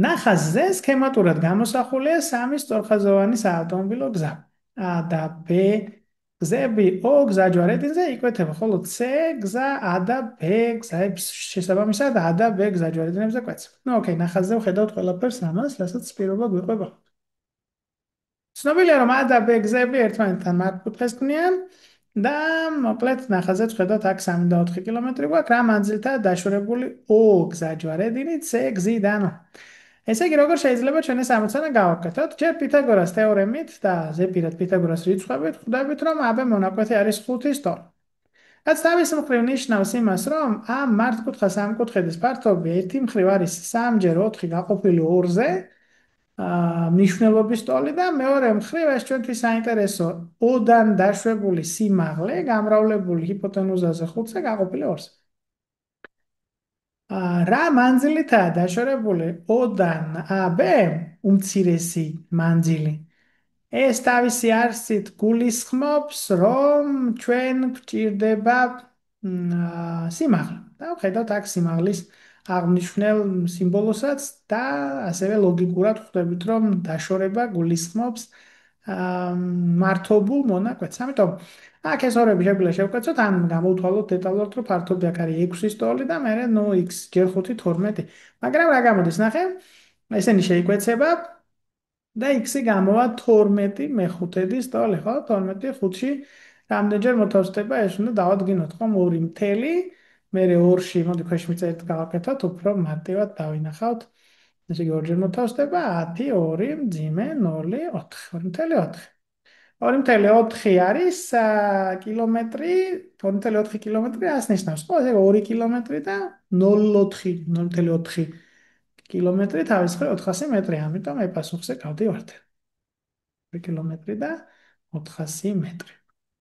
ნახაზზე სქემატურად გამოსახულია სამი სწორხაზოვანი საავტომობილო გზა. A და B გზები O გზაჯვარედინზე იკვეთება, ხოლო C გზა A და B გზების შესაბამისად A და B გზაჯვარედინებზე კვეთს. ნუ ოკეი, ნახაზზე ვხედავთ ყველაფერს ამას, რასაც პირობა გვიყვება. ცნობილია, რომ A და B გზები ერთმანეთთან მართკუთხედს ქმნიან და მოკლედ ნახაზზე ვხედავთ აქ 3 და 4 კილომეტრი გვაქვს, რა მანძილითაა დაშორებული O გზაჯვარედინი C გზიდანო. ესე იგი, როგორ შეიძლება ჩვენ ეს ამოცანა გავაკეთოთ? ჯერ პითაგორას თეორემით და ზეპირად პითაგორას რიცხვებით ხვდებით, რომ AB მონაკვეთი არის 5-ის თორ. რაც თავის მხრივ ნიშნავს იმას, რომ ამ მართკუთხა სამკუთხედის ფართობი ერთი მხრივ არის 3 × 4 გაყოფილი 2-ზე, მნიშვნელობის ტოლი და მეორე მხრივ ეს ჩვენთვის საინტერესო O-დან დაშვებული სიმაღლე გამრავლებული ჰიპოტენუზაზე 5-ზე გაყოფილი 2-ზე. რა მანძილითაა დაშორებული O-დან AB უმცირესი მანძილი? ეს თავისი არსით გულისხმობს, რომ ჩვენ გვჭირდება სიმაღლე. და ვხედავთ აქ სიმაღლის აღნიშნულ სიმბოლოსაც და ასევე ლოგიკურად ხვდებით, რომ დაშორება გულისხმობს მართობულ მონაკვეთს. ამიტომ აქ ეს ორები შეგვიძლია შევკაცოთ, ან გამოვთვალოთ დეტალურად, რომ ფართობი აქ არის 6-ის ტოლი და მე ნუ x ჯერ 5 12. მაგრამ რა გამოდის, ნახე? ესენი შეიკვეცება და x-ი გამოვა 12 მეხუთედის ტოლი, ხო? 12 5-ში რამდენჯერ მოთავსდება, ეს უნდა დავადგინოთ, ხო? 2 მთელი, მე 2-ში, მოდი ქვეშ მიწერით გავაკეთოთ, უფრო მარტივად დავინახავთ. ესე იგი 2-ჯერ მოთავსდება 10 2 მძიმე 0 4 2.4. 2.4 არის კილომეტრი, 2.4 კილომეტრი ას ნიშნავს? ხო, ესე 2 კილომეტრი და 0.4 0.4 კილომეტრი თავის მხრივ 400 მეტრი, ამიტომ ეპასუხზე გავდივართ. 2 კილომეტრი და 400 მეტრი.